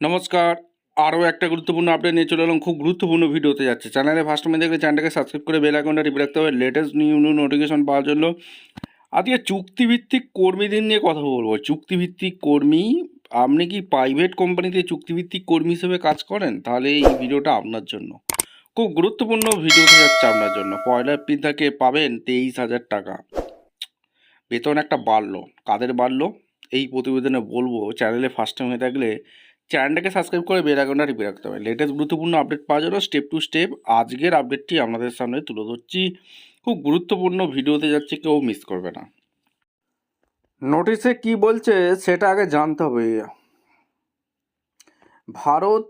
নমস্কার। আরও একটা গুরুত্বপূর্ণ আপডেট নিয়ে চলে এলাম। খুব গুরুত্বপূর্ণ ভিডিও হতে যাচ্ছে। চ্যানেলে ফার্স্ট টাইম দেখলে চ্যানেলটাকে সাবস্ক্রাইব করে বেল আইকনটা টিপে রাখতে হবে লেটেস্ট নিউ নোটিফিকেশন পাওয়ার জন্য। আজকে চুক্তিভিত্তিক কর্মীদের নিয়ে কথা বলবো। চুক্তিভিত্তিক কর্মী, আপনি কি প্রাইভেট কোম্পানিতে চুক্তিভিত্তিক কর্মী হিসেবে কাজ করেন? তাহলে এই ভিডিওটা আপনার জন্য খুব গুরুত্বপূর্ণ ভিডিও হতে যাচ্ছে আপনার জন্য। 1 এপ্রিল থেকে পাবেন 23,000 টাকা বেতন। একটা বাড়লো, কাদের বাড়লো এই প্রতিবেদনে বলবো। চ্যানেলে ফার্স্ট টাইম হয়ে থাকলে চ্যানেলটাকে সাবস্ক্রাইব করে বেল আইকনটা টিপে রাখতে হবে লেটেস্ট গুরুত্বপূর্ণ আপডেট পাওয়ার জন্য। স্টেপ টু স্টেপ আজকের আপডেটটি আপনাদের সামনে তুলে ধরছি। খুব গুরুত্বপূর্ণ ভিডিওতে যাচ্ছে, কেউ মিস করবে না। নোটিশে কি বলছে সেটা আগে জানতে হবে। ভারত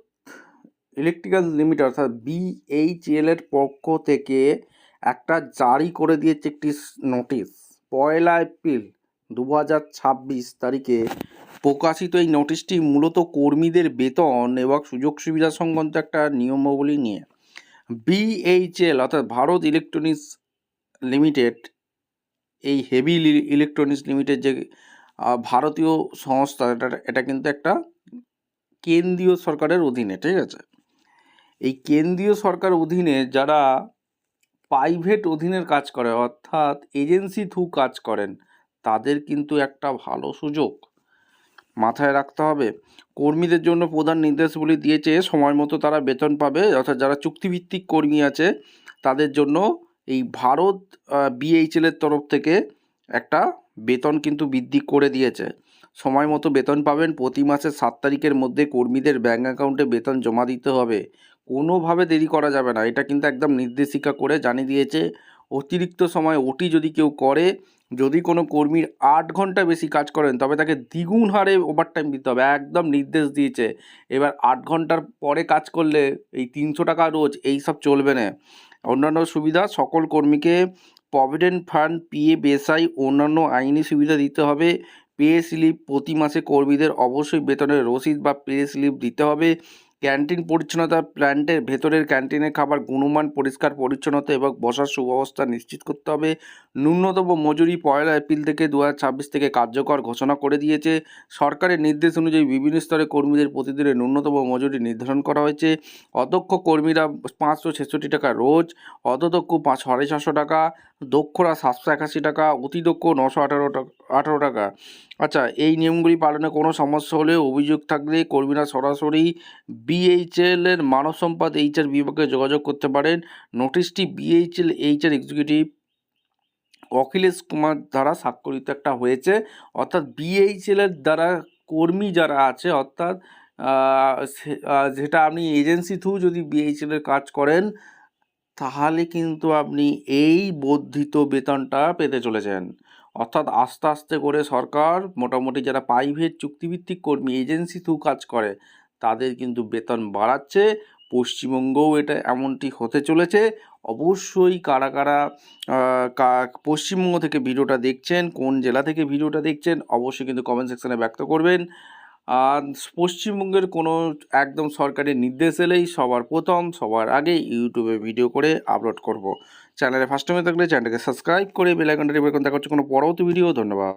ইলেকট্রিক্যাল লিমিটেড অর্থাৎ বিএইচএল এর পক্ষ থেকে একটা জারি করে দিয়েছে একটি নোটিশ। 1 এপ্রিল 2026 তারিখে প্রকাশিত এই নোটিশটি মূলত কর্মীদের বেতন এবং সুযোগ সুবিধা সংক্রান্ত একটা নিয়মাবলী নিয়ে। বিএইচএল অর্থাৎ ভারত ইলেকট্রনিক্স লিমিটেড, এই হেভি ইলেকট্রনিক্স লিমিটেড যে ভারতীয় সংস্থা, এটা কিন্তু একটা কেন্দ্রীয় সরকারের অধীনে, ঠিক আছে? এই কেন্দ্রীয় সরকার অধীনে যারা প্রাইভেট অধীনের কাজ করে অর্থাৎ এজেন্সি থ্রু কাজ করেন, তাদের কিন্তু একটা ভালো সুযোগ মাথায় রাখতে হবে। কর্মীদের জন্য প্রধান নির্দেশগুলি দিয়েছে, সময় মতো তারা বেতন পাবে। অর্থাৎ যারা চুক্তিভিত্তিক কর্মী আছে তাদের জন্য এই ভারত বিএইচএলের তরফ থেকে একটা বেতন কিন্তু বৃদ্ধি করে দিয়েছে। সময় মতো বেতন পাবেন। প্রতি মাসের 7 তারিখের মধ্যে কর্মীদের ব্যাঙ্ক অ্যাকাউন্টে বেতন জমা দিতে হবে, কোনোভাবে দেরি করা যাবে না। এটা কিন্তু একদম নির্দেশিকা করে জানিয়ে দিয়েছে। অতিরিক্ত সময় ওটি যদি কেউ করে, যদি কোনো কর্মীর 8 ঘন্টা বেশি কাজ করেন, তবে তাকে দ্বিগুণ হারে ওভারটাইম দিতে হবে, একদম নির্দেশ দিয়েছে। এবার 8 ঘন্টার পরে কাজ করলে এই 300 টাকা রোজ এইসব চলবে না। অন্যান্য সুবিধা, সকল কর্মীকে প্রভিডেন্ট ফান্ড, পিএফ, এসআই, অন্যান্য আইনি সুবিধা দিতে হবে। পে স্লিপ, প্রতি মাসে কর্মীদের অবশ্যই বেতনের রসিদ বা পে স্লিপ দিতে হবে। ক্যান্টিন পরিচ্ছন্নতা, প্ল্যান্টের ভেতরের ক্যান্টিনের খাবার গুণমান, পরিষ্কার পরিচ্ছন্নতা এবং বসার সুব্যবস্থা নিশ্চিত করতে হবে। ন্যূনতম মজুরি 1 এপ্রিল থেকে 2026 থেকে কার্যকর ঘোষণা করে দিয়েছে। সরকারের নির্দেশ অনুযায়ী বিভিন্ন স্তরে কর্মীদের প্রতিদিনের ন্যূনতম মজুরি নির্ধারণ করা হয়েছে। অদক্ষ কর্মীরা 566 টাকা রোজ, অর্ধদক্ষ 650 টাকা, দক্ষরা 781 টাকা, অতিদক্ষ 918 টাকা। আচ্ছা, এই নিয়মগুলি পালনে কোনো সমস্যা হলে, অভিযোগ থাকলে কর্মীরা সরাসরি বিএইচএল এর মানব সম্পদ এইচআর বিভাগে যোগাযোগ করতে পারেন। নোটিশটি BHL HR executive Akhilesh Kumar দ্বারা স্বাক্ষরিত একটা হয়েছে। অর্থাৎ বিএইচএল এর দ্বারা কর্মী যারা আছে, অর্থাৎ যেটা আপনি এজেন্সি থ্রু যদি বিএইচএল এর কাজ করেন, তাহলে কিন্তু আপনি এই বর্ধিত বেতনটা পেতে চলেছেন। অর্থাৎ আস্তে আস্তে করে সরকার মোটামুটি যারা প্রাইভেট চুক্তিভিত্তিক কর্মী এজেন্সি থ্রু কাজ করে তাদের কিন্তু বেতন বাড়াচ্ছে। পশ্চিমবঙ্গও এটা এমনটি হতে চলেছে। অবশ্যই কারা কারা পশ্চিমবঙ্গ থেকে ভিডিওটা দেখছেন, কোন জেলা থেকে ভিডিওটা দেখছেন, অবশ্যই কিন্তু কমেন্ট সেকশানে ব্যক্ত করবেন। আর পশ্চিমবঙ্গের কোনো একদম সরকারি নির্দেশ এলেই সবার প্রথম সবার আগে ইউটিউবে ভিডিও করে আপলোড করব। চ্যানেলে ফার্স্ট টাইমে থাকলে চ্যানেলটাকে সাবস্ক্রাইব করে বেল আইকনটা টিপে দেখা হচ্ছে কোনো পরবর্তী ভিডিও। ধন্যবাদ।